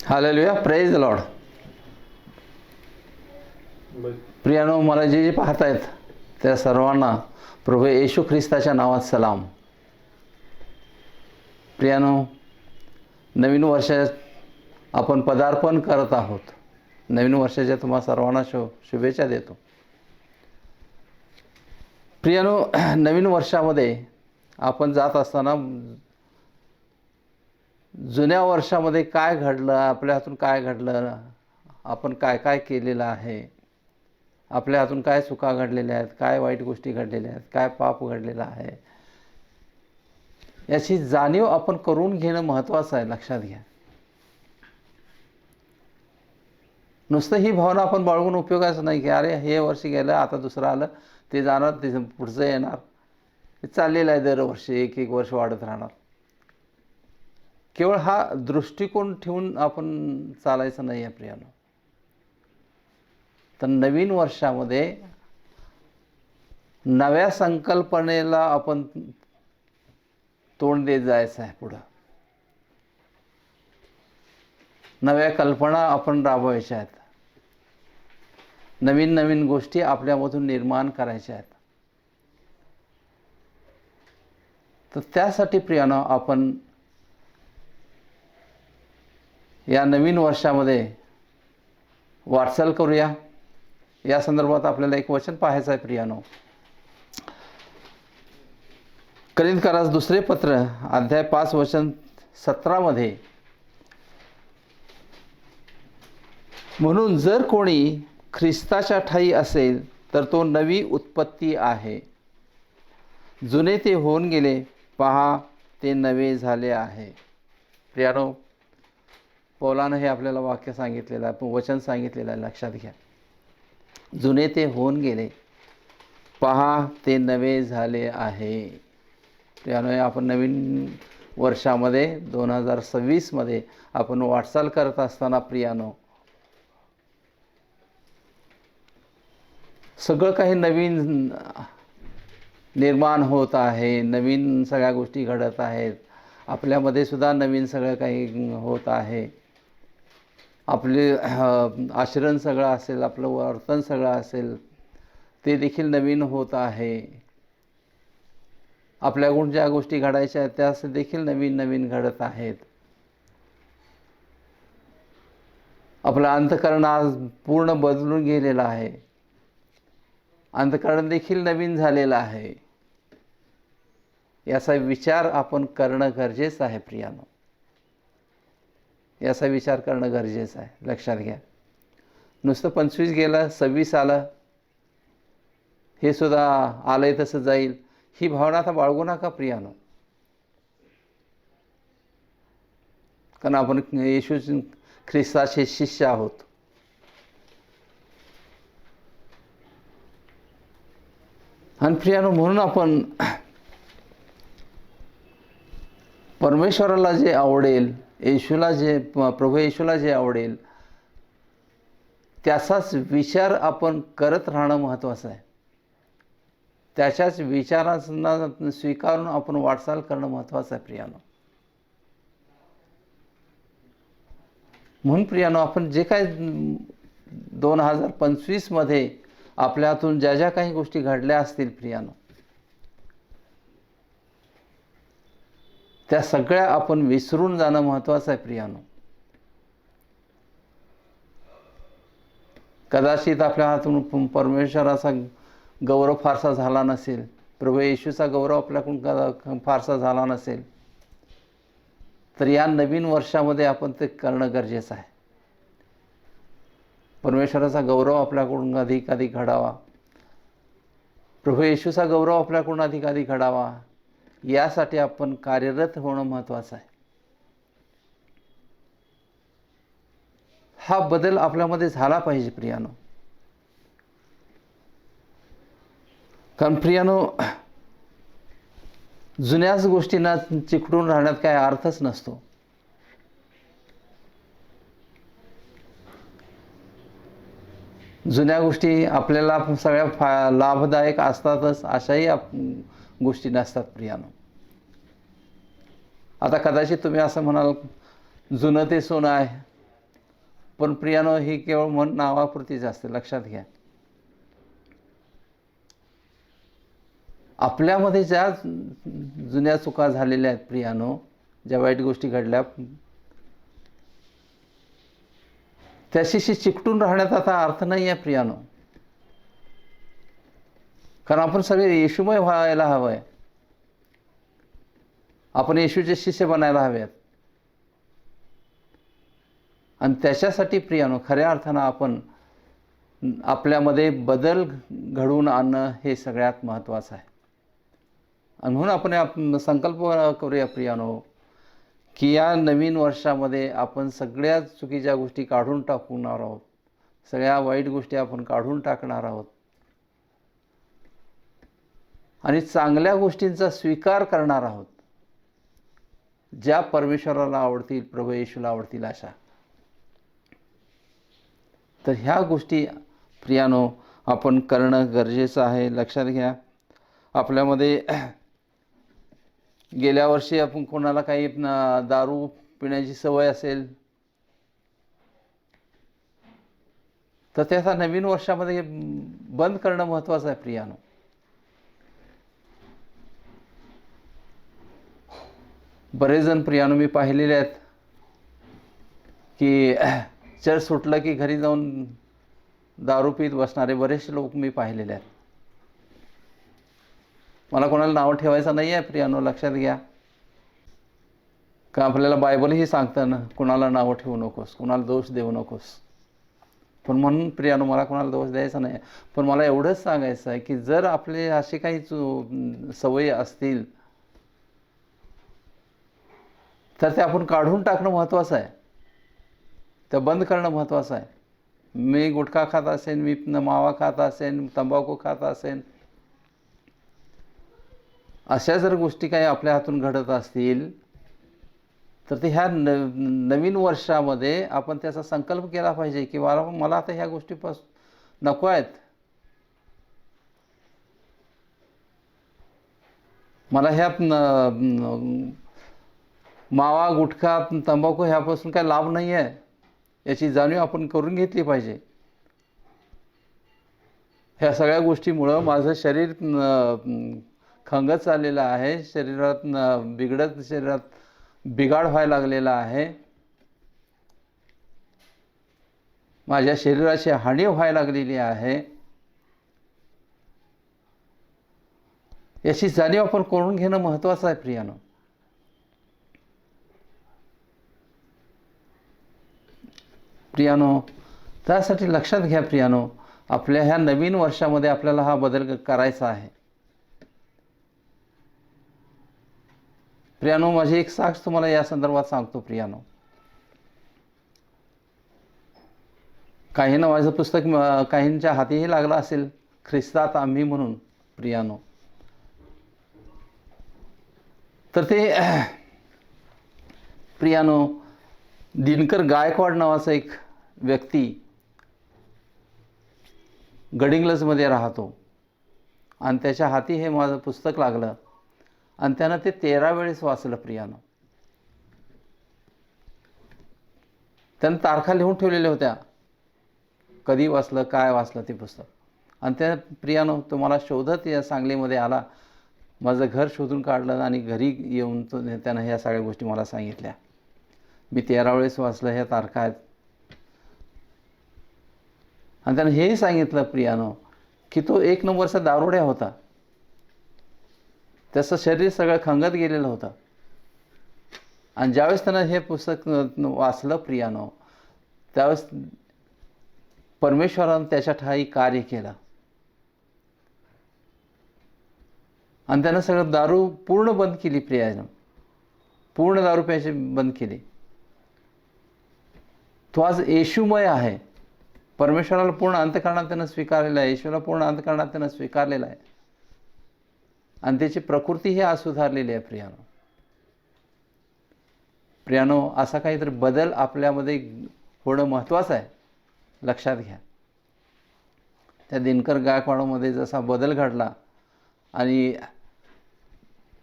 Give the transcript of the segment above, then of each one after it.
Hallelujah, praise the lord. प्रियानो, मला जे पाहतायत त्या सर्वांना प्रभू येशू ख्रिस्ताच्या नावात सलाम. प्रियानो, नवीन वर्षात आपण पदार्पण करत आहोत. नवीन वर्षाच्या तुम्हा सर्वांना शुभेच्छा देतो. प्रियानो, नवीन वर्षामध्ये आपण जात असताना जुन्या वर्षामध्ये काय घडलं, आपल्या हातून काय घडलं, आपण काय काय केलेलं आहे, आपल्या हातून काय चुका घडलेल्या आहेत, काय वाईट गोष्टी घडलेल्या आहेत, काय पाप घडलेलं आहे, याची जाणीव आपण करून घेणं महत्त्वाचं आहे. लक्षात घ्या. नुसतं ही भावना आपण बाळगून उपयोगाचं नाही की अरे हे वर्ष गेलं, आता दुसरं आलं, ते जाणार, ते पुढचं येणार, हे चाललेलं आहे. दरवर्षी एक एक वर्ष वाढत राहणार. केवळ हा दृष्टिकोन ठेवून आपण चालायचं नाही आहे प्रियानो. तर नवीन वर्षामध्ये नव्या संकल्पनेला आपण तोंड देत जायचं आहे. पुढं नव्या कल्पना आपण राबवायच्या आहेत. नवीन नवीन गोष्टी आपल्यामधून निर्माण करायच्या आहेत. तर त्यासाठी प्रियानो आपण या नवीन वर्षामध्ये वाटचाल करूया. या संदर्भात आपल्याला एक वचन पाहायचं आहे प्रियानो. करिंथकरास दुसरे पत्र अध्याय 5 वचन 17 मध्ये, म्हणून जर कोणी ख्रिस्ताच्या ठायी असेल तर तो नवी उत्पत्ती आहे, जुने ते होऊन गेले, पहा ते नवे झाले आहे. प्रियानो, पौलानं हे आपल्याला वाक्य सांगितलेलं आहे, वचन सांगितलेलं आहे. लक्षात घ्या. जुने ते होऊन गेले, पहा ते नवे झाले आहे. त्यामुळे आपण नवीन वर्षामध्ये 2026 मध्ये आपण वाटचाल करत असताना प्रियानो, सगळं काही नवीन निर्माण होत आहे. नवीन सगळ्या गोष्टी घडत आहेत. आपल्यामध्ये सुद्धा नवीन सगळं काही होत आहे. आपले आचरण सगळं असेल, आपलं वर्तन सगळं असेल, ते देखील नवीन होत आहे. आपल्याकडून ज्या गोष्टी घडायच्या आहेत त्या देखील नवीन नवीन घडत आहेत. आपलं अंतःकरण आज पूर्ण बदलून गेलेलं आहे. अंतःकरण देखील नवीन झालेलं आहे. याचा विचार आपण करणं गरजेचं आहे प्रियानो. याचा विचार करणं गरजेचं आहे. लक्षात घ्या. नुसतं 25 गेलं, 26 आलं, हे सुद्धा आलंय तसं जाईल, ही भावना आता बाळगू नका प्रियानो. कारण आपण येशू ख्रिस्ताचे शिष्य आहोत. आणि प्रियानो, म्हणून आपण परमेश्वराला जे आवडेल, प्रभू येशूला जे आवडेल त्याचाच विचार आपण करत राहणं महत्त्वाचं आहे. त्याच्याच विचारांना स्वीकारून आपण वाटचाल करणं महत्त्वाचं आहे प्रियानो. म्हणून प्रियानो, आपण जे काय 2025 मध्ये आपल्या हातून ज्या ज्या काही गोष्टी घडल्या असतील प्रियानो, त्या सगळ्या आपण विसरून जाणं महत्त्वाचं आहे प्रियानो. कदाचित आपल्या हातून परमेश्वराचा गौरव फारसा झाला नसेल, प्रभू येशूचा गौरव आपल्याकडून फारसा झाला नसेल, तर या नवीन वर्षामध्ये आपण ते करणं गरजेचं आहे. परमेश्वराचा गौरव आपल्याकडून अधिकाधिक घडावा, प्रभू येशूचा गौरव आपल्याकडून अधिकाधिक घडावा, यासाठी आपण कार्यरत होणं महत्त्वाचं आहे. हा बदल आपल्यामध्ये झाला पाहिजे प्रियानो. कारण प्रियानो, जुन्याच गोष्टींना चिकटून राहण्यात काय अर्थच नसतो. जुन्या गोष्टी आपल्याला सगळ्या लाभदायक असतातच अशाही गोष्टी नसतात प्रियानो. आता कदाचित तुम्ही असं म्हणाल, जुनं ते सोनं आहे, पण प्रियानो ही केवळ मन नावापुरतीच असते, लक्षात घ्या. आपल्यामध्ये ज्या जुन्या चुका झालेल्या आहेत प्रियानो, ज्या वाईट गोष्टी घडल्या, त्याच्याशी चिकटून राहण्यात आता अर्थ नाही आहे प्रियानो. कारण आपण सगळे येशूमय व्हायला हवं आहे. आपण येशूचे शिष्य बनायला हवेत. आणि त्याच्यासाठी प्रियानो खऱ्या अर्थानं आपण आपल्यामध्ये बदल घडवून आणणं हे सगळ्यात महत्त्वाचं आहे. आणि म्हणून आपण संकल्प करूया प्रियानो की या नवीन वर्षामध्ये आपण सगळ्या चुकीच्या गोष्टी काढून टाकणार आहोत, सगळ्या वाईट गोष्टी आपण काढून टाकणार आहोत आणि चांगल्या गोष्टींचा स्वीकार करणार आहोत, ज्या परमेश्वराला आवडतील, प्रभू येशूला आवडतील अशा. तर ह्या गोष्टी प्रियानो आपण करणं गरजेचं आहे. लक्षात घ्या, आपल्यामध्ये गेल्या वर्षी आपण कोणाला काही दारू पिण्याची सवय असेल तर त्याचा नवीन वर्षामध्ये बंद करणं महत्त्वाचं आहे प्रियानो. बरेच जण प्रियानो मी पाहिलेले आहेत की चर्च सुटलं की घरी जाऊन दारू पीत बसणारे बरेचसे लोक मी पाहिलेले आहेत. मला कोणाला नाव ठेवायचं नाही आहे प्रियानो, लक्षात घ्या. का आपल्याला बायबलही सांगतं ना, कुणाला नावं ठेवू नकोस, कुणाला दोष देऊ नकोस. पण म्हणून प्रियानो मला कोणाला दोष द्यायचा नाही आहे. पण मला एवढंच सांगायचं आहे की जर आपले असे काही सवयी असतील तर ते आपण काढून टाकणं महत्त्वाचं आहे, ते बंद करणं महत्त्वाचं आहे. मी गुटखा खात असेन, मी मावा खात असेन, तंबाखू खात असेन, अशा जर गोष्टी काही आपल्या हातून घडत असतील तर ते ह्या नवीन वर्षामध्ये आपण त्याचा संकल्प केला पाहिजे की मला आता ह्या गोष्टीपासून नको आहेत. मला ह्या मावा, गुटखा, तंबाखू ह्यापासून काय लाभ नाही आहे, याची जाणीव आपण करून घेतली पाहिजे. ह्या सगळ्या गोष्टीमुळं माझं शरीर खंगत चाललेलं आहे, शरीरात बिघाड व्हायला लागलेला आहे, माझ्या शरीराची हानी व्हायला लागलेली आहे. याची जाणीव आपण करून घेणं महत्त्वाचं आहे प्रियानो. प्रियानो त्यासाठी लक्षात घ्या प्रियानो, आपल्या ह्या नवीन वर्षामध्ये आपल्याला हा बदल करायचा आहे. प्रियानो माझी एक साक्ष तुम्हाला या संदर्भात सांगतो प्रियानो. काहींना माझं पुस्तक काहींच्या हातीही लागलं असेल, ख्रिस्तात आम्ही म्हणून प्रियानो. तर ते प्रियानो दिनकर गायकवाड नावाचा एक व्यक्ती गडिंग्लजमध्ये राहतो आणि त्याच्या हाती हे माझं पुस्तक लागलं आणि त्यानं ते 13 वेळेस वाचलं प्रियानो. त्यानं तारखा लिहून ठेवलेल्या होत्या, कधी वाचलं, काय वाचलं ते पुस्तक. आणि त्या प्रियानो तुम्हाला शोधत या सांगलीमध्ये आला, माझं घर शोधून काढलं आणि घरी येऊन त्यानं ह्या सगळ्या गोष्टी मला सांगितल्या. मी 13 वेळेस वाचलं, ह्या तारखा आहेत. आणि त्यानं हेही सांगितलं प्रियानो की तो 1 नंबरचा दारुड्या होता, त्याचं शरीर सगळं खंगत गेलेलं होतं. आणि ज्यावेळेस त्यानं हे पुस्तक वाचलं प्रियानो, त्यावेळेस परमेश्वरानं त्याच्या ठायी कार्य केलं आणि त्यानं सगळं दारू पूर्ण बंद केली प्रियानो, पूर्ण दारू प्यायची बंद केली. तो आज येशूमय आहे. परमेश्वराला पूर्ण अंतःकरणात त्यानं स्वीकारलेलं आहे, येशूला पूर्ण अंतःकरणात त्यानं स्वीकारलेलं आहे आणि त्याची प्रकृतीही आज सुधारलेली आहे प्रियानो. प्रियानो असा काहीतरी बदल आपल्यामध्ये होणं महत्त्वाचं आहे, लक्षात घ्या. त्या दिनकर गायकवाडमध्ये जसा बदल घडला आणि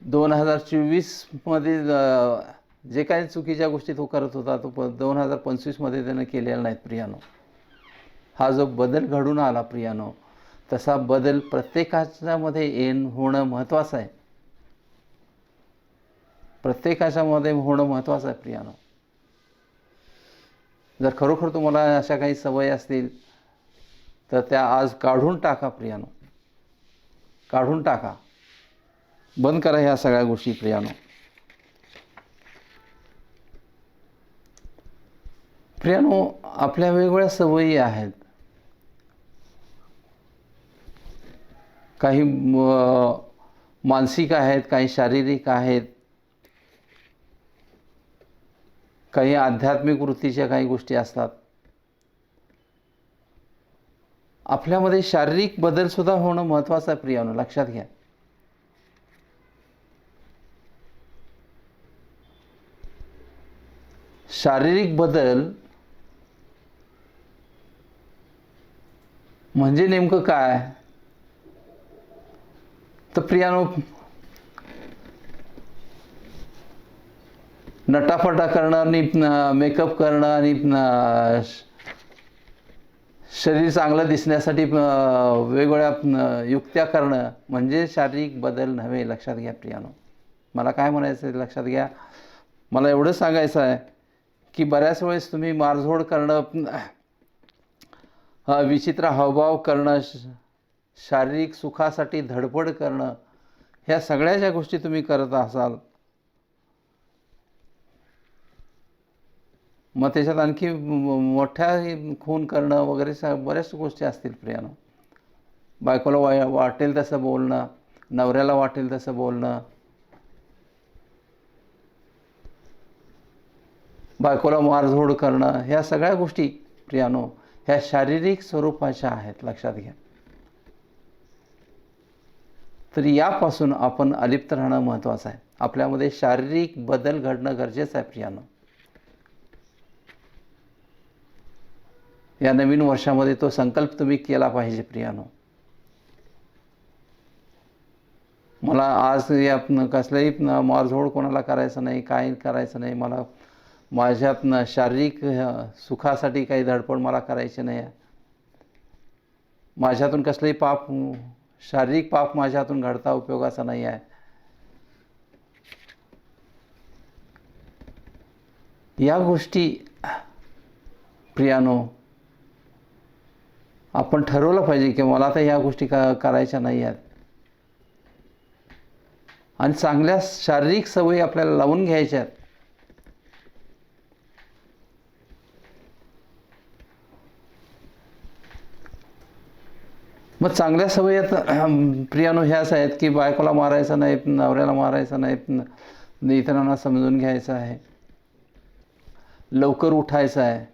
2024 मध्ये जे काही चुकीच्या गोष्टी तो करत होता तो 2025मध्ये त्यानं केलेला नाहीत प्रियानो. हा जो बदल घडून आला प्रियानो, तसा बदल प्रत्येकाच्यामध्ये होणं महत्त्वाचं आहे. प्रत्येकाच्यामध्ये होणं महत्त्वाचं आहे प्रियानो. जर खरोखर तुम्हाला अशा काही सवयी असतील तर त्या आज काढून टाका प्रियानो, काढून टाका. बंद करा ह्या सगळ्या गोष्टी प्रियानो. प्रियानो, आपल्या वेगवेगळ्या सवयी आहेत. काही मानसिक आहेत, काही शारीरिक आहेत, काही आध्यात्मिक वृत्तीच्या काही गोष्टी असतात. आपल्यामध्ये शारीरिक बदल सुद्धा होणं महत्त्वाचं आहे प्रियानो, लक्षात घ्या. शारीरिक बदल म्हणजे नेमकं काय तर प्रियानो, नटाफटा करणं आणि मेकअप करणं आणि शरीर चांगलं दिसण्यासाठी वेगवेगळ्या युक्त्या करणं म्हणजे शारीरिक बदल नव्हे. लक्षात घ्या प्रियानो. मला काय म्हणायचं आहे लक्षात घ्या. मला एवढं सांगायचं आहे की बऱ्याच वेळेस तुम्ही मारझोड करणं, विचित्र हावभाव करणं, शारीरिक सुखासाठी धडपड करणं, ह्या सगळ्या ज्या गोष्टी तुम्ही करत असाल, मग त्याच्यात आणखी मोठ्या खून करणं वगैरे बऱ्याच गोष्टी असतील प्रियानो. बायकोला वाटेल तसं बोलणं, नवऱ्याला वाटेल तसं बोलणं, बायकोला मारझोड करणं, ह्या सगळ्या गोष्टी प्रियानो ह्या शारीरिक स्वरूपाच्या आहेत. लक्षात घ्या. तर यापासून आपण अलिप्त राहणं महत्त्वाचं आहे. आपल्यामध्ये शारीरिक बदल घडणं गरजेचं आहे प्रियानो. या नवीन वर्षामध्ये तो संकल्प तुम्ही केला पाहिजे प्रियानो. मला आज या कसलंही मारझोड कोणाला करायचं नाही, काही करायचं नाही. मला माझ्या शारीरिक सुखासाठी काही धडपड मला करायची नाही. माझ्यातून कसलंही पाप, शारीरिक पाप माझ्यातून घडता उपयोगाचा नाही आहे. या गोष्टी प्रियानो आपण ठरवलं पाहिजे की मला तर ह्या गोष्टी करायच्या नाही आहेत. आणि चांगल्या शारीरिक सवयी आपल्याला लावून घ्यायच्या आहेत. मग चांगल्या सवयी प्रियानो ह्याच आहेत की बायकोला मारायचं नाही, नवऱ्याला मारायचं नाही, इतरांना समजून घ्यायचं आहे, लवकर उठायचं आहे,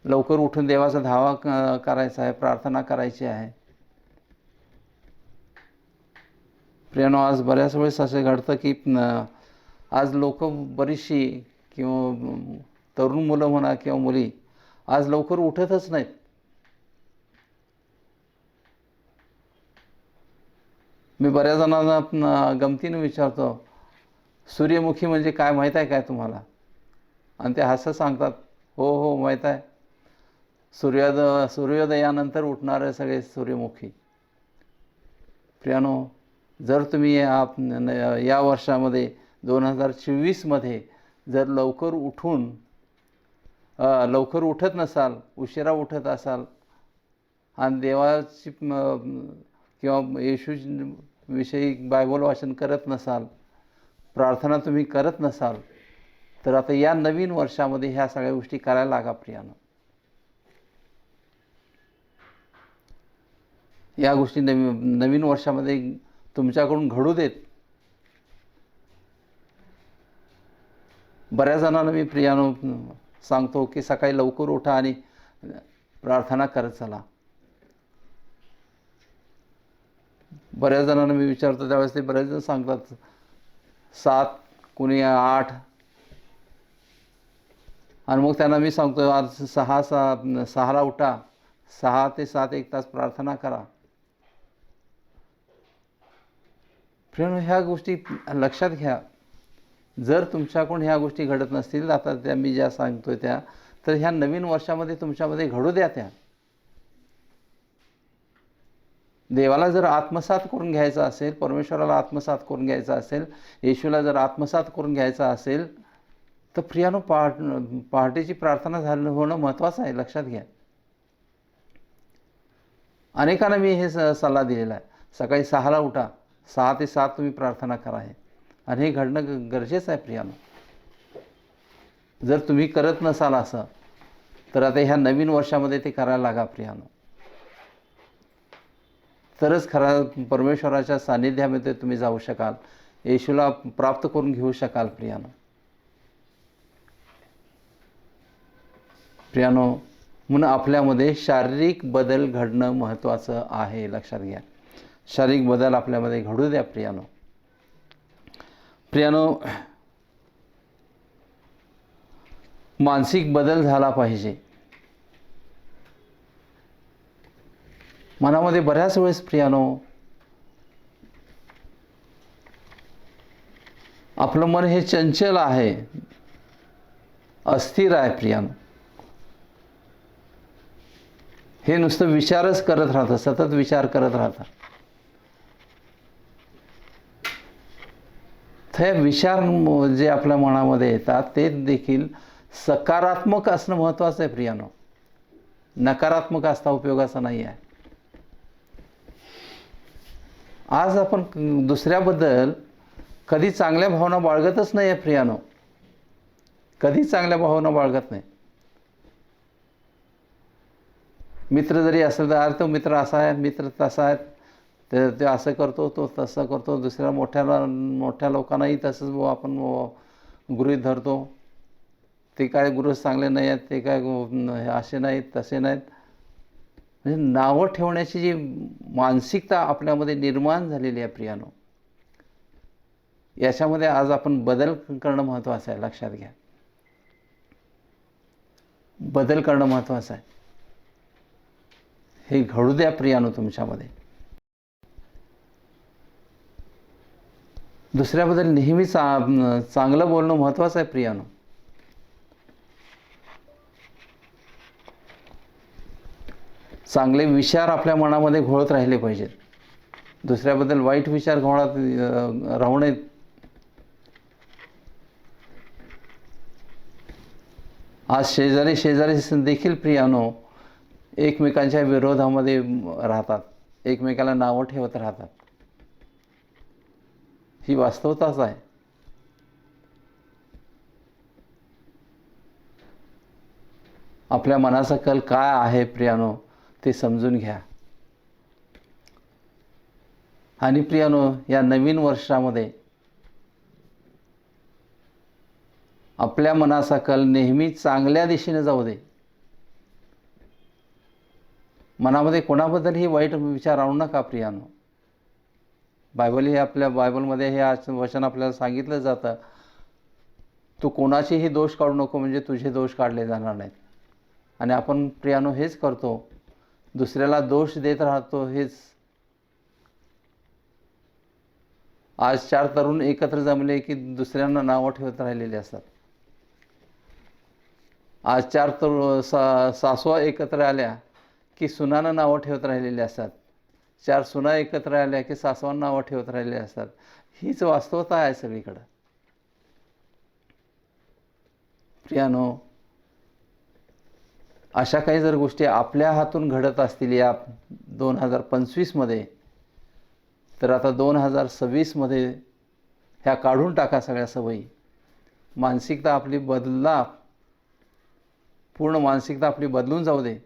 लवकर उठून देवाचा धावा करायचा आहे, प्रार्थना करायची आहे. प्रियानो, आज बऱ्याच वेळेस असं घडतं की आज लोक बरीचशी किंवा तरुण मुलं म्हणा किंवा मुली आज लवकर उठतच नाहीत. मी बऱ्याच जणांना गमतीनं विचारतो, सूर्यमुखी म्हणजे काय माहीत आहे काय तुम्हाला? आणि ते हसत सांगतात, हो हो माहीत आहे, सूर्योदयानंतर उठणारे सगळे सूर्यमुखी. प्रियानो, जर तुम्ही या वर्षामध्ये 2024मध्ये जर लवकर उठत नसाल, उशिरा उठत असाल आणि देवाची किंवा येशूविषयी बायबल वाचन करत नसाल, प्रार्थना तुम्ही करत नसाल, तर आता या नवीन वर्षामध्ये ह्या सगळ्या गोष्टी करायला लागा प्रियानो. या गोष्टी नवीन वर्षामध्ये तुमच्याकडून घडू देत. बऱ्याच जणांना मी प्रियानो सांगतो की सकाळी लवकर उठा आणि प्रार्थना करत चला. बऱ्याच जणांना मी विचारतो त्यावेळेस ते बरेच जण सांगतात 7, कोणी 8, आणि मग त्यांना मी सांगतो आज 6ला उठा, 6 ते 7 1 तास प्रार्थना करा. प्रियानो, ह्या गोष्टी लक्षात घ्या जर तुमच्याकडून ह्या गोष्टी घडत नसतील, आता त्या मी ज्या सांगतोय त्या, तर ह्या नवीन वर्षामध्ये तुमच्यामध्ये घडू द्या त्या. देवाला जर आत्मसात करून घ्यायचा असेल, परमेश्वराला आत्मसात करून घ्यायचा असेल, येशूला जर आत्मसात करून घ्यायचा असेल, तर प्रियानो पहाटेची प्रार्थना होणं महत्त्वाचं आहे, लक्षात घ्या. अनेकांना मी हे सल्ला दिलेला आहे. सकाळी 6ला उठा, 6 ते 7 तुम्ही प्रार्थना करा आहे, आणि हे घडणं गरजेचं आहे प्रियानो. जर तुम्ही करत नसाल असं, तर आता ह्या नवीन वर्षामध्ये ते करायला लागा प्रियानो. तरच खरा परमेश्वराच्या सानिध्यामध्ये तुम्ही जाऊ शकाल, येशूला प्राप्त करून घेऊ शकाल प्रियानो. प्रियानो, म्हणून आपल्यामध्ये शारीरिक बदल घडणं महत्त्वाचं आहे, लक्षात घ्या. शारीरिक बदल आपल्यामध्ये घडू द्या प्रियानो. प्रियानो, मानसिक बदल झाला पाहिजे. मनामध्ये बऱ्याच वेळेस प्रियानो आपलं मन हे चंचल आहे, अस्थिर आहे प्रियानो. हे नुसतं विचारच करत राहतं, सतत विचार करत राहतं. ते विचार जे आपल्या मनामध्ये येतात ते देखील सकारात्मक असणं महत्त्वाचं आहे प्रियानो. नकारात्मक असता उपयोगाचा नाही आहे. आज आपण दुसऱ्याबद्दल कधी चांगल्या भावना बाळगतच नाही आहे प्रियानो, कधी चांगल्या भावना बाळगत नाही. मित्र जरी असेल तर अरे तो मित्र असा आहे, मित्र तसा आहे, ते असं करतो, तो तसं करतो. दुसऱ्या मोठ्या लोकांनाही तसंच आपण गृहीत धरतो. ते काय गुरु चांगले नाही आहेत, ते काय असे नाहीत, तसे नाहीत. म्हणजे नावं ठेवण्याची जी मानसिकता आपल्यामध्ये निर्माण झालेली आहे प्रियानो, याच्यामध्ये आज आपण बदल करणं महत्त्वाचं आहे, लक्षात घ्या. बदल करणं महत्त्वाचं आहे. हे घडू द्या प्रियानो तुमच्यामध्ये. दुसऱ्याबद्दल नेहमी चांगलं बोलणं महत्त्वाचं आहे प्रियानो. चांगले विचार आपल्या मनामध्ये घोळत राहिले पाहिजेत. दुसऱ्याबद्दल वाईट विचार घोळत राहू नयेत. आज शेजारी देखील प्रियानो एकमेकांच्या विरोधामध्ये राहतात, एकमेकाला नावं ठेवत राहतात. ही वास्तवताच आहे. आपल्या मनाचा कल काय आहे प्रियानो ते समजून घ्या. आणि प्रियानो, या नवीन वर्षामध्ये आपल्या मनाचा कल नेहमी चांगल्या दिशेने जाऊ दे. मनामध्ये कोणाबद्दलही वाईट विचार आणू नका प्रियानो. आपल्या बायबलमध्ये हे वचन आपल्याला सांगितलं जातं, तू कोणाचेही दोष काढू नको म्हणजे तुझे दोष काढले जाणार नाहीत. आणि आपण प्रियानो हेच करतो, दुसऱ्याला दोष देत राहतो. हेच आज 4 तरुण एकत्र जमले की दुसऱ्यांना नावं ठेवत राहिलेले असतात. आज 4 सासवा एकत्र आल्या की सुनांना नावं ठेवत राहिलेले असतात. 4 सुना एकत्र आल्या की सासवांना नावं ठेवत राहिलेले असतात. हीच वास्तवता आहे सगळीकडं प्रियानो. अशा काही जर गोष्टी आपल्या हातून घडत असतील या 2025मध्ये, तर आता 2026मध्ये ह्या काढून टाका सगळ्या सवयी. मानसिकता आपली बदला, पूर्ण मानसिकता आपली बदलून जाऊ दे.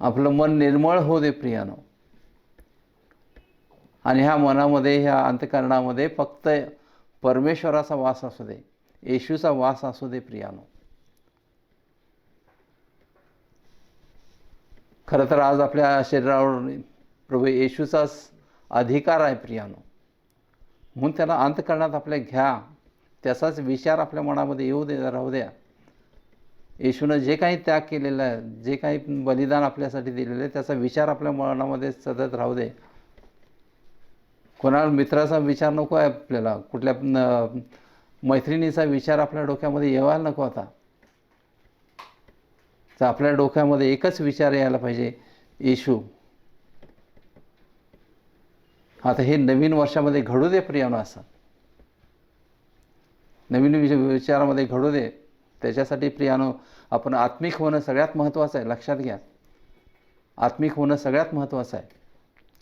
आपलं मन निर्मळ होऊ दे प्रियानो. आणि ह्या मनामध्ये, ह्या अंतःकरणामध्ये फक्त परमेश्वराचा वास असू दे, येशूचा वास असू दे प्रियानो. खरं तर आज आपल्या शरीरावर प्रभू येशूचाच अधिकार आहे प्रियानो. म्हणून त्याला अंतःकरणात आपल्या घ्या, त्याचाच विचार आपल्या मनामध्ये येऊ दे, राहू द्या. येशूनं जे काही त्याग केलेला आहे, जे काही बलिदान आपल्यासाठी दिलेलं आहे, त्याचा विचार आपल्या मनामध्ये सतत राहू दे. कोणाला मित्राचा विचार नको आहे आपल्याला, कुठल्या मैत्रिणीचा विचार आपल्या डोक्यामध्ये यायला नको आता. तर आपल्या डोक्यामध्ये एकच विचार यायला पाहिजे, येशू. आता हे नवीन वर्षामध्ये घडू दे प्रियानो. असं नवीन विचारामध्ये घडू दे. त्याच्यासाठी प्रियानो आपण आत्मिक होणं सगळ्यात महत्त्वाचं आहे. लक्षात घ्या, आत्मिक होणं सगळ्यात महत्त्वाचं आहे.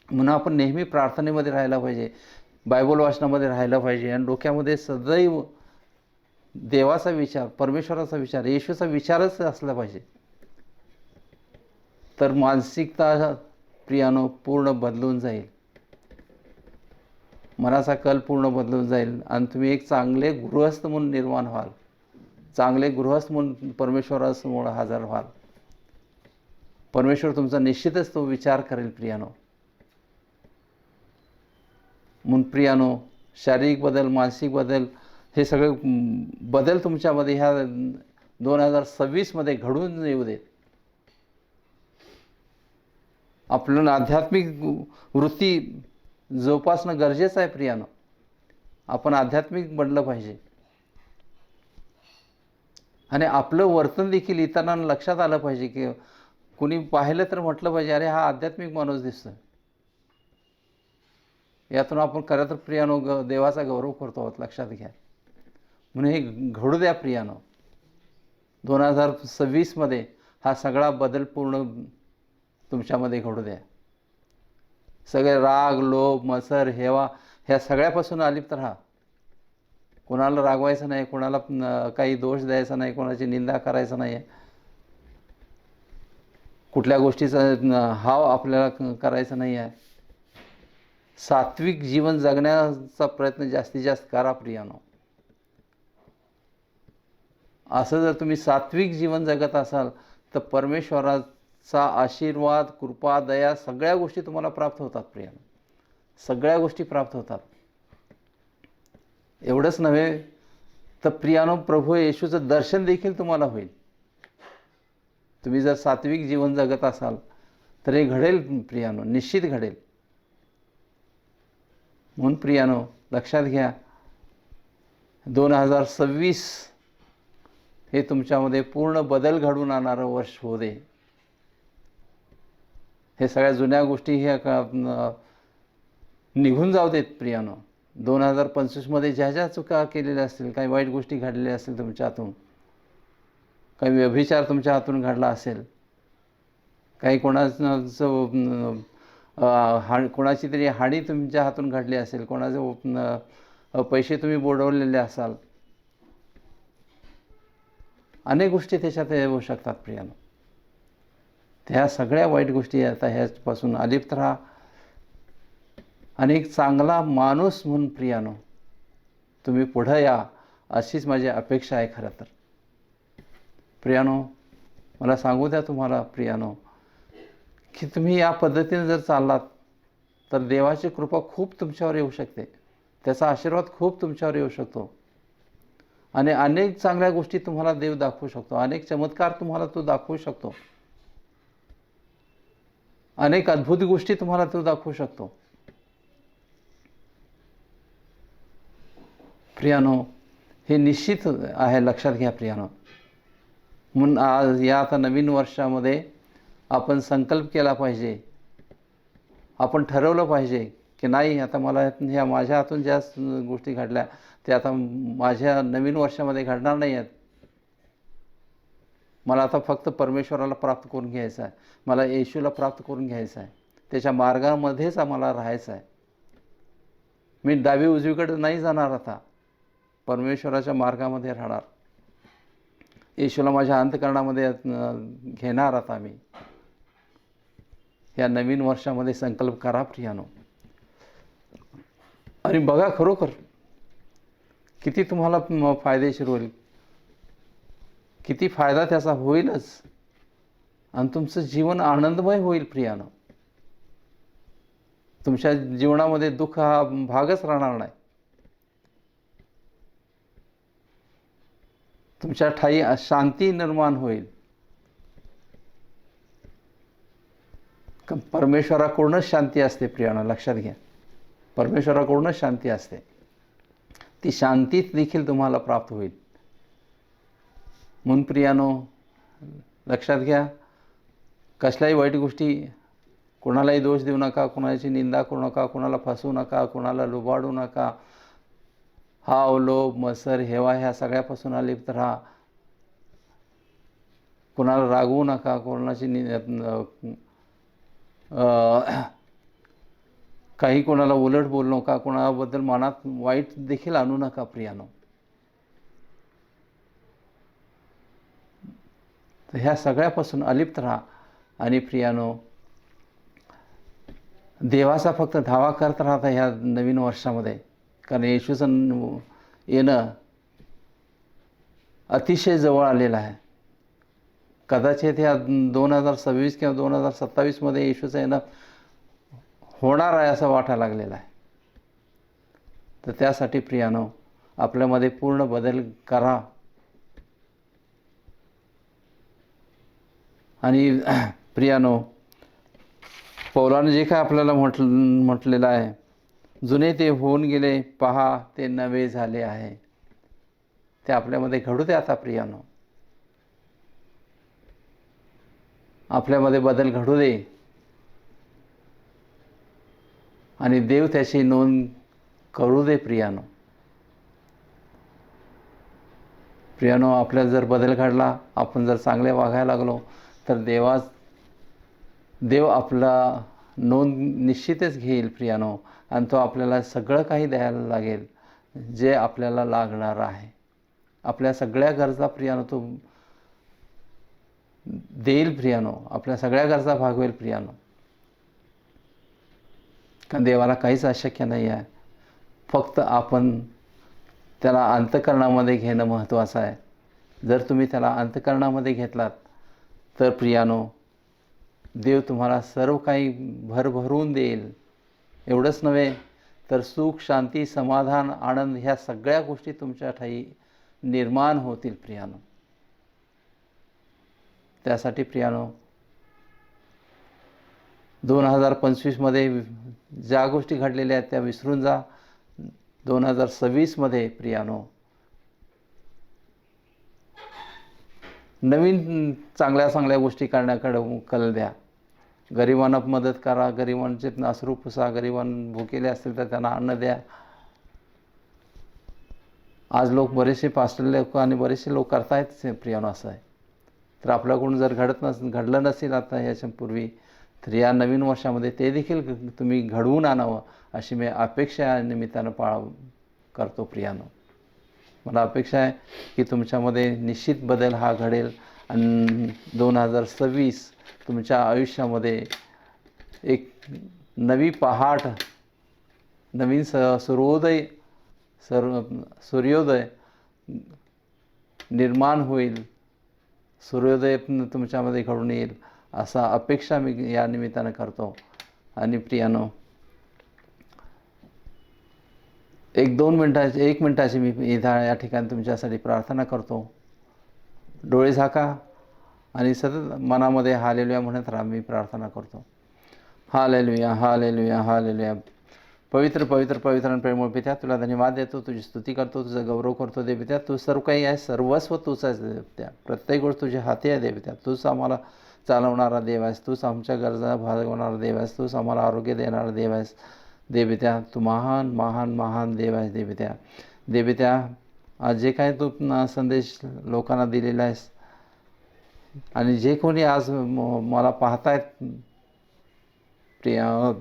म्हणून आपण नेहमी प्रार्थनेमध्ये राहायला पाहिजे, बायबल वाचनामध्ये राहायला पाहिजे, आणि डोक्यामध्ये सदैव देवाचा विचार, परमेश्वराचा विचार, येशूचा विचारच असला पाहिजे. तर मानसिकता प्रियानो पूर्ण बदलून जाईल, मनाचा कल पूर्ण बदलून जाईल, आणि तुम्ही एक चांगले गृहस्थ म्हणून निर्माण व्हाल. चांगले गृहस्थ म्हणून परमेश्वरासमोर हजर व्हाल. परमेश्वर तुमचा निश्चितच तो विचार करेल प्रियानो. म्हणून प्रियानो, शारीरिक बदल, मानसिक बदल, हे सगळे बदल तुमच्यामध्ये ह्या 2026मध्ये घडून येऊ देत. आपल्याला आध्यात्मिक वृत्ती जोपासणं गरजेचं आहे प्रियानो. आपण आध्यात्मिक बनलं पाहिजे, आणि आपलं वर्तन देखील इतरांना लक्षात आलं पाहिजे, की कुणी पाहिलं तर म्हटलं पाहिजे, अरे हा आध्यात्मिक माणूस दिसतोय. यातून आपण खरं तर प्रियानो देवाचा गौरव करतो आहोत. लक्षात घ्या. म्हणून हे घडू द्या प्रियानो. 2026मध्ये हा सगळा बदल पूर्ण तुमच्यामध्ये घडू द्या. सगळे राग, लोभ, मत्सर, हेवा ह्या सगळ्यापासून अलिप्त राहा. कोणाला रागवायचं नाही, कोणाला काही दोष द्यायचा नाही, कोणाची निंदा करायचं नाही, कुठल्या गोष्टीचा हाव आपल्याला करायचा नाही आहे. सात्विक जीवन जगण्याचा प्रयत्न जास्तीत जास्त करा प्रियानो. असं जर तुम्ही सात्विक जीवन जगत असाल तर परमेश्वराचा आशीर्वाद, कृपा, दया सगळ्या गोष्टी तुम्हाला प्राप्त होतात प्रियानो. सगळ्या गोष्टी प्राप्त होतात. एवढंच नव्हे तर प्रियानो, प्रभू येशूचं दर्शन देखील तुम्हाला होईल. तुम्ही जर सात्विक जीवन जगत असाल तर हे घडेल प्रियानो, निश्चित घडेल. म्हणून प्रियानो लक्षात घ्या, 2026 हे तुमच्यामध्ये पूर्ण बदल घडवून आणणारं वर्ष होऊ दे. हे सगळ्या जुन्या गोष्टी ह्या निघून जाऊ देत प्रियानो. 2025मध्ये ज्या ज्या चुका केलेल्या असतील, काही वाईट गोष्टी घडलेल्या असतील तुमच्या हातून, काही व्यभिचार तुमच्या हातून घडला असेल, काही कोणाची तरी हानी तुमच्या हातून घडली असेल, कोणाचे पैसे तुम्ही बुडवलेले असाल, अनेक गोष्टी त्याच्यात येऊ शकतात प्रियानो. त्या सगळ्या वाईट गोष्टी आता ह्यापासून अलिप्त राहा. आणि एक चांगला माणूस म्हणून प्रियानो तुम्ही पुढं या, अशीच माझी अपेक्षा आहे. खरं तर प्रियानो, मला सांगू द्या तुम्हाला प्रियानो, की तुम्ही या पद्धतीने जर चाललात तर देवाची कृपा खूप तुमच्यावर येऊ शकते. त्याचा आशीर्वाद खूप तुमच्यावर येऊ शकतो, आणि अनेक चांगल्या गोष्टी तुम्हाला देव दाखवू शकतो. अनेक चमत्कार तुम्हाला तो दाखवू शकतो. अनेक अद्भुत गोष्टी तुम्हाला तो दाखवू शकतो. प्रियानो, हे निश्चित आहे. लक्षात घ्या प्रियानो. म्हणून आज या आता नवीन वर्षामध्ये आपण संकल्प केला पाहिजे. आपण ठरवलं पाहिजे की नाही, आता मला ह्या माझ्या हातून ज्या गोष्टी घडल्या त्या आता माझ्या नवीन वर्षामध्ये घडणार नाही आहेत. मला आता फक्त परमेश्वराला प्राप्त करून घ्यायचं आहे. मला येशूला प्राप्त करून घ्यायचं आहे. त्याच्या मार्गामध्येच आम्हाला राहायचं आहे. मी डावी उजवीकडे नाही जाणार, आता परमेश्वराच्या मार्गामध्ये राहणार. येशूला माझ्या अंतःकरणामध्ये घेणार आता मी. या नवीन वर्षामध्ये संकल्प करा प्रियानो, आणि बघा खरोखर किती तुम्हाला फायदेशीर होईल, किती फायदा त्याचा होईलच, आणि तुमचं जीवन आनंदमय होईल प्रियानो. तुमच्या जीवनामध्ये दुःख हा भागच राहणार नाही. तुमच्या ठाई शांती निर्माण होईल. परमेश्वराकडूनच शांती असते प्रियानो, लक्षात घ्या. परमेश्वराकडूनच शांती असते. ती शांतीत देखील तुम्हाला प्राप्त होईल. म्हणून प्रियानो, लक्षात घ्या, कसल्याही वाईट गोष्टी, कोणालाही दोष देऊ नका, कोणाची निंदा करू नका, कोणाला फसवू नका, कोणाला लुबाडू नका. हाव, लोभ, मत्सर, हेवा ह्या सगळ्यापासून अलिप्त राहा. कोणाला रागवू नका, कोणाची काही कोणाला उलट बोलू नका, कोणाबद्दल मनात वाईट देखील आणू नका प्रियानो. तर ह्या सगळ्यापासून अलिप्त राहा. आणि प्रियानो, देवाचा फक्त धावा करत राहता ह्या नवीन वर्षामध्ये, कारण येशूचं येणं अतिशय जवळ आलेलं आहे. कदाचित ह्या 2026 किंवा 2027मध्ये येशूचं येणं होणार आहे असं वाटायला लागलेलं आहे. तर त्यासाठी प्रियानो, आपल्यामध्ये पूर्ण बदल करा. आणि प्रियानो, पौलाने जे काय आपल्याला म्हटलेलं आहे, जुने ते होऊन गेले, पहा ते नवे झाले आहे, ते आपल्यामध्ये घडू दे आता प्रियानो. आपल्यामध्ये बदल घडू दे आणि देव त्याची नोंद करू दे प्रियानो. प्रियानो, आपल्याला जर बदल घडला, आपण जर चांगले वागायला लागलो, तर देव आपला नोंद निश्चितच घेईल प्रियानो. आणि तो आपल्याला सगळं काही द्यायला लागेल जे आपल्याला लागणार आहे. आपल्या सगळ्या गरजा प्रियानो तो देईल प्रियानो. आपल्या सगळ्या गरजा भागवेल प्रियानो. कारण देवाला काहीच अशक्य नाही आहे. फक्त आपण त्याला अंतःकरणामध्ये घेणं महत्त्वाचं आहे. जर तुम्ही त्याला अंतःकरणामध्ये घेतलात तर प्रियानो, देव तुम्हाला सर्व काही भरभरून देईल. एवढंच नव्हे तर सुख, शांती, समाधान, आनंद ह्या सगळ्या गोष्टी तुमच्या ठायी निर्माण होतील प्रियानो. त्यासाठी प्रियानो, 2025मध्ये ज्या गोष्टी घडलेल्या आहेत त्या विसरून जा. 2026मध्ये प्रियानो, नवीन चांगल्या चांगल्या गोष्टी करण्याकडे कल द्या. गरिबांना मदत करा, गरिबांचे अश्रू पुसा, गरिबांना भुकेले असतील तर त्यांना अन्न द्या. आज बरेचसे पास्टर लोक आणि बरेचसे लोक करतायत प्रियानो असं आहे. तर आपल्याकडून जर घडलं नसेल आता याच्यापूर्वी, तर या नवीन वर्षामध्ये ते देखील तुम्ही घडवून आणावं अशी मी अपेक्षा निमित्तानं करतो प्रियानो. मला अपेक्षा आहे की तुमच्यामध्ये निश्चित बदल हा घडेल आणि 2026 तुमच्या आयुष्यामध्ये एक नवी पहाट, नवीन सूर्योदय निर्माण होईल. सूर्योदय तुमच्यामध्ये घडून येईल असा अपेक्षा मी या निमित्तानं करतो. आणि प्रियानो, 1 मिनिटाची मी या ठिकाणी तुमच्यासाठी प्रार्थना करतो. डोळे झाका आणि सतत मनामध्ये हालेलुया म्हणत राहा. मी प्रार्थना करतो. Hallelujah, hallelujah, hallelujah. पवित्र पवित्र पवित्र आणि प्रेमळ पित्या, तुला धन्यवाद देतो, तुझी स्तुती करतो, तुझा गौरव करतो देवपित्या. तू सर्व काही आहे, सर्वस्व तूच आहेस देवपित्या. प्रत्येक गोष्ट तुझ्या हाती आहे देवपित्या. तूच आम्हाला चालवणारा देव आहेस, तूच आमच्या गरजा भागवणारा देव आहेस, तूच आम्हाला आरोग्य देणारा देव आहेस देवपित्या. तू महान महान महान देव आहेस देवपित्या. देवपित्या, आज जे काय तू संदेश लोकांना दिलेला आहेस आणि जे कोणी आज मला पाहतायत प्रिया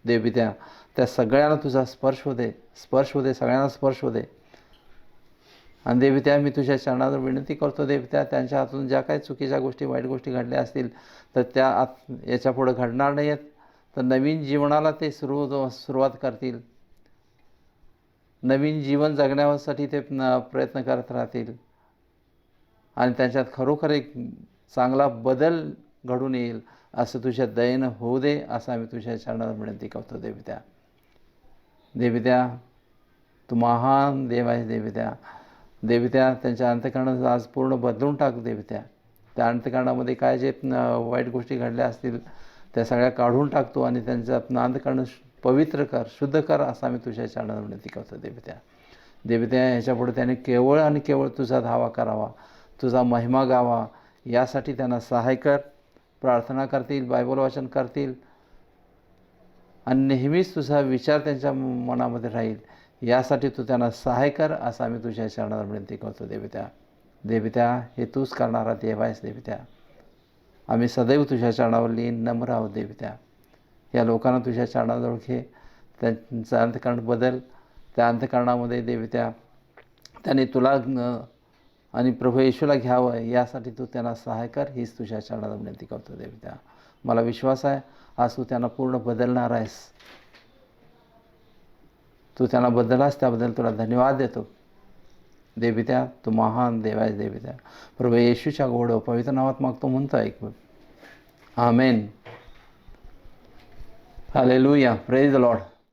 देवपित्या, त्या सगळ्यांना तुझा स्पर्श होऊ दे, सगळ्यांना स्पर्श होऊ दे. आणि देवपित्या, मी तुझ्या चरणावर विनंती करतो देवपित्या, त्यांच्या हातून ज्या काही चुकीच्या गोष्टी, वाईट गोष्टी घडल्या असतील तर त्या याच्यापुढे घडणार नाही आहेत. तर नवीन जीवनाला ते सुरुवात करतील. नवीन जीवन जगण्यासाठी ते प्रयत्न करत राहतील आणि त्यांच्यात खरोखर एक चांगला बदल घडून येईल असं तुझ्या दयेनं होऊ दे, असं आम्ही तुझ्या चरणावर विनंती करतो देवपित्या. देवपित्या, तू महान देव आहेस देवपित्या. देवपित्या, त्यांच्या अंतःकरणात आज पूर्ण बदलून टाक देवपित्या. त्या अंतःकरणामध्ये काय जे वाईट गोष्टी घडल्या असतील त्या सगळ्या काढून टाकतो आणि त्यांचं अंतःकरण पवित्र कर, शुद्ध कर, असं आम्ही तुझ्या चरणात विनंती करतो देवत्या. देवत्या, ह्याच्यापुढे त्याने केवळ आणि केवळ तुझा धावा करावा, तुझा महिमा गावा, यासाठी त्यांना सहाय्य कर. प्रार्थना करतील, बायबल वाचन करतील आणि नेहमीच तुझा विचार त्यांच्या मनामध्ये राहील, यासाठी तू त्यांना सहाय्य कर, असं आम्ही तुझ्या चरणात विनंती करतो देवत्या. देवत्या, हे तूच करणारा देव आहेस देवत्या. आम्ही सदैव तुझ्या चरणावर लीन नम्र आहोत देवत्या. या लोकांना तुझ्या चरणाजवळ घे, त्यांचं अंतःकरण बदल. त्या अंतःकरणामध्ये देवत्या त्यांनी तुला आणि प्रभू येशूला घ्यावं, यासाठी तू त्यांना सहाय्य कर, हीच तुझ्या चरणात विनंती करतो देवत्या. मला विश्वास आहे आज तू त्यांना पूर्ण बदलणार आहेस. तू त्यांना बदललास, त्याबद्दल तुला धन्यवाद देतो देवत्या. तू महान देव आहेस देवत्या. प्रभू येशूच्या गोड पवित्र नावात मागतो, म्हणतो ऐक. आमेन. हालेलुया. Praise the Lord.